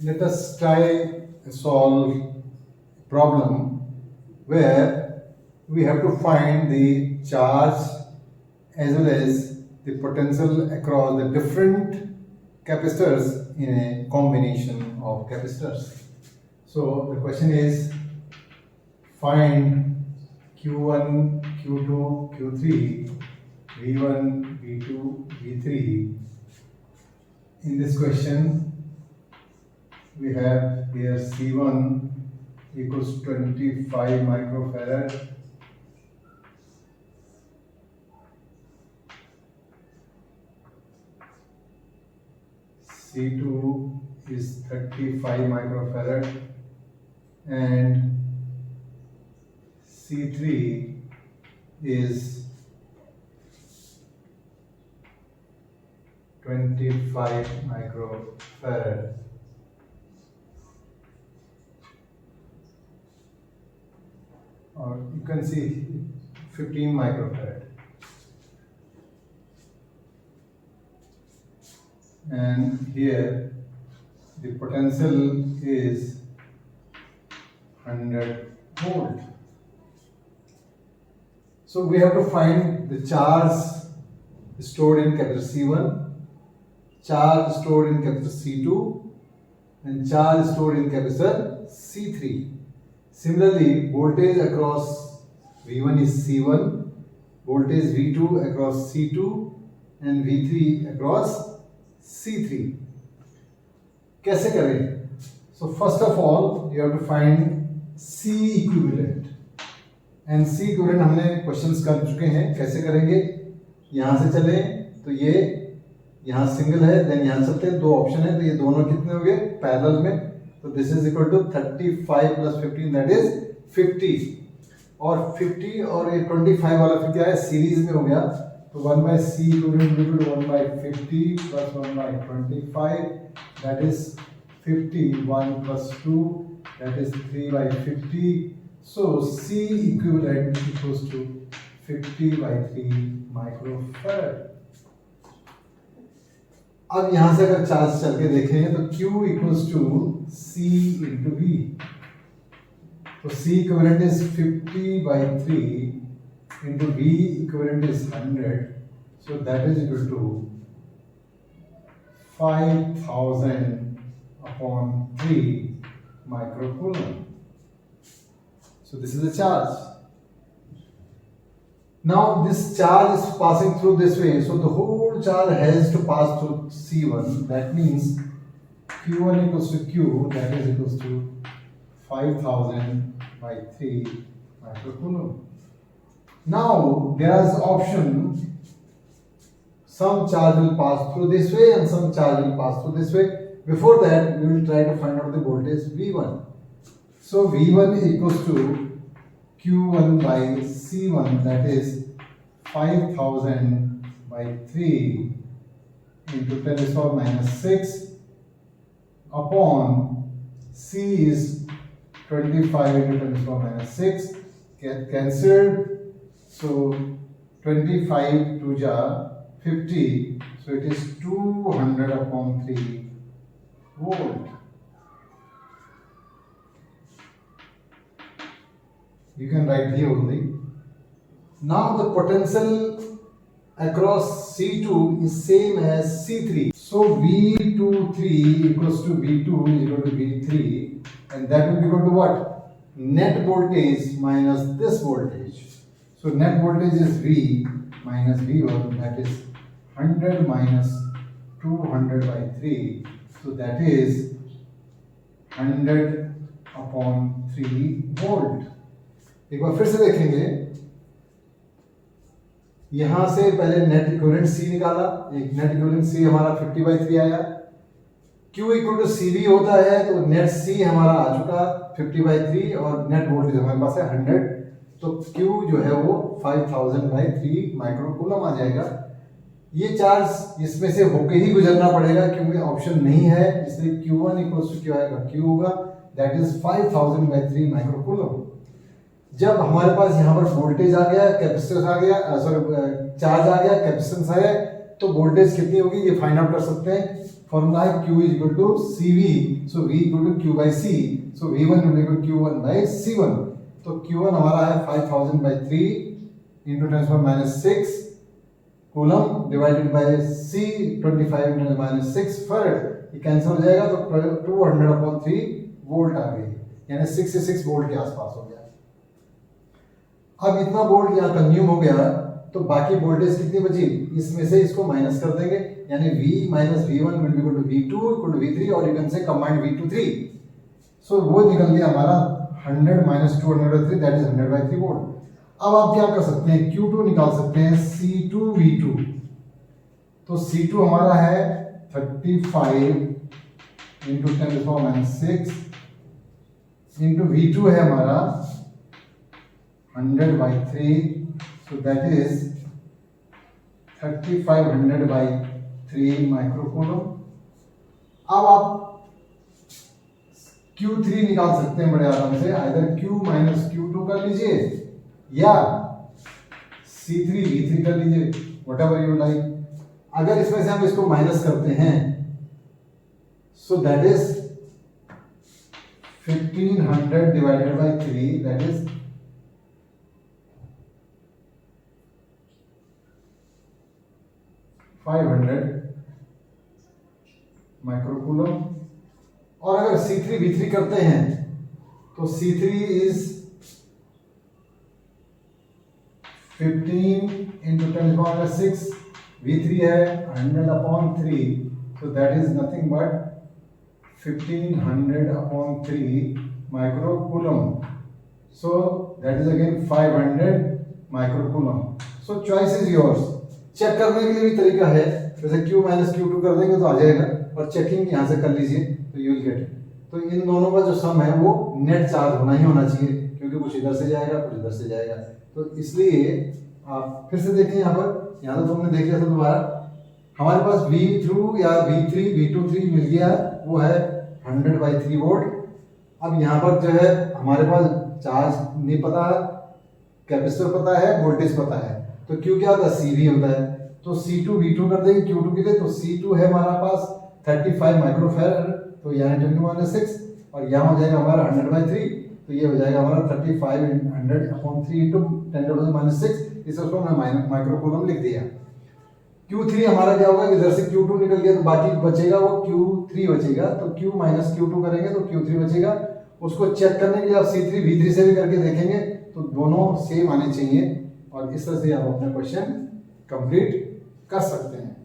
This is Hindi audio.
Let us try to solve a problem where we have to find the charge as well as the potential across the different capacitors in a combination of capacitors. So the question is, find Q1, Q2, Q3, V1, V2, V3. In this question, we have here C1 equals 25 microfarad, C2 is 35 microfarad, and C3 is 25 microfarad. Or you can see 15 microfarad. And here the potential is 100 volt. So we have to find the charge stored in capacitor C1, charge stored in capacitor C2, and charge stored in capacitor C3. Similarly, voltage across V1 is C1, voltage V2 across C2, and V3 across C3. कैसे करें? So first of all, you have to find C equivalent. And C equivalent हमने क्वेश्चंस कर चुके हैं. कैसे करेंगे? यहाँ से चले तो ये यहाँ सिंगल है, देन यहाँ चलते हैं, दो ऑप्शन है, तो ये दोनों कितने हो गए? पैरेलल में. तो this is equal to 35 plus 15, that is 50. और 50 और ये 25 वाला फिर क्या है? सीरीज में हो गया. तो 1 by C equivalent will be 1 by 50 plus 1 by 25, that is 50. 1 plus 2, that is 3 by 50. So C equivalent equals to 50 by 3 microfarad. अब यहां से अगर चार्ज चल के देखें तो Q equals to C into V. तो C equivalent is 50 by 3 into V equivalent is 100. So that is equal to 5000 upon 3 microcoulomb. So this is the charge. Now this charge is passing through this way, so the whole charge has to pass through C1. That means Q1 equals to Q, that is equals to 5000 by 3 microcoulomb. Now there is option, some charge will pass through this way and some charge will pass through this way. Before that, we will try to find out the voltage V1. So V1 equals to Q1 by C1, that is 5000 by 3 into 10 to the power minus 6 upon C is 25 into 10 to the power minus 6, get cancelled. So 25 to ja 50, so it is 200 upon 3 volt. You can write here only. Now the potential across C2 is same as C3. So V23 equals to V2 is equal to V3, and that will be equal to what? Net voltage minus this voltage. So net voltage is V minus V1, that is 100 minus 200 by 3. So that is 100 upon 3 volt. एक बार फिर से देखेंगे. यहां से पहले नेट इक्विवेलेंट C निकाला. एक नेट इक्विवेलेंट C हमारा 50 by 3 आया. Q इक्वल टू CV होता है, तो नेट C हमारा आ चुका 50 by 3 और नेट वोल्टेज हमारे पास है 100. तो Q जो है वो 5000 by 3 माइक्रोकूलम आ जाएगा. ये चार्ज इसमें से होके ही गुजरना पड़ेगा क्योंकि ऑप्शन नहीं है, इसलिए Q1 इक्वल टू क्या आएगा? Q होगा, दैट इज 5000 by 3 माइक्रोकूलम. जब हमारे पास यहाँ पर वोल्टेज आ गया, कैपेसिटेंस आ गया, सॉरी चार्ज आ गया, कैपेसिटेंस है, तो वोल्टेज कितनी होगी ये फाइंड आउट कर सकते हैं। फॉर्मूला है Q is equal to CV, so V equal to Q by C, so V1 equal to Q1 by C1। तो Q1 हमारा है 5000 by 3 into 10⁻⁻6 coulomb divided by C 25 इंटू 10⁻⁶ फैराड, ये कैंसिल हो जाएगा तो 200/3 वोल्ट आ गई, यानी 66 वोल्ट के आसपास हो गया। अब इतना वोल्ट यहाँ कंज्यूम हो गया तो बाकी वोल्टेज कितनी बची, इसमें से इसको माइनस कर देंगे, यानी V minus V1 will be equal to V2 equal to V3, और you can say combined V2 3। So वो निकल गया हमारा 100 माइनस 203 दैट इज 100/3 वोल्ट। अब आप क्या कर सकते हैं, Q2 निकाल सकते हैं C2V2। तो C2 हमारा है 35 इंटू 10⁻⁶ इंटू V2 है हमारा 100/3, so that is 3500/3 माइक्रोकूलम। अब आप Q3 निकाल सकते हैं बड़े आराम से, आइदर Q माइनस Q2 कर लीजिए या C3 V3 कर लीजिए, व्हाटएवर यू लाइक। अगर इसमें से हम इसको माइनस करते हैं so that is 1500 divided by 3 that is 500 microcoulomb. और अगर C3 V3 करते हैं तो C3 इज 15 इंटू 10⁻⁶, V3 है 100/3, so that is nothing but 1500/3 microcoulomb, so that is again 500 microcoulomb. So choice is yours। Check करने के लिए भी तरीका है, जैसे Q माइनस Q2 कर देंगे तो आ जाएगा, और चेकिंग यहाँ से कर लीजिए तो यू विल गेट इट। तो इन दोनों का जो सम है वो नेट चार्ज होना ही होना चाहिए, क्योंकि कुछ इधर से जाएगा कुछ इधर से जाएगा। तो इसलिए आप फिर से देखें यहाँ पर, यहाँ तो तुमने देख लिया था दोबारा, हमारे पास V थ्रू या V3 V23 मिल गया, वो है 100/3 वोल्ट। अब यहाँ पर जो है हमारे पास चार्ज नहीं पता है, कैपेसिटर पता है, वोल्टेज पता है, तो Q क्या होता है CV होता है, तो C2 V2 कर देंगे Q2 के लिए। तो C2 है हमारा पास 35 माइक्रोफैराड, तो यानी 10⁻⁶, और यहाँ हो जाएगा हमारा 100/3, तो ये हो जाएगा हमारा 35 100/3 इंटू 10⁻⁶, इसे उसको हमने माइक्रोकूलम लिख दिया। Q3 हमारा क्या होगा, इधर से Q2 निकल गया तो बाकी बचेगा वो Q3 बचेगा, तो Q माइनस Q2 करेंगे तो Q3 बचेगा। उसको चेक करने के लिए आप C3 V3 से भी करके देखेंगे तो दोनों सेम आने चाहिए, और इस तरह से आप अपना क्वेश्चन कंप्लीट कर सकते हैं।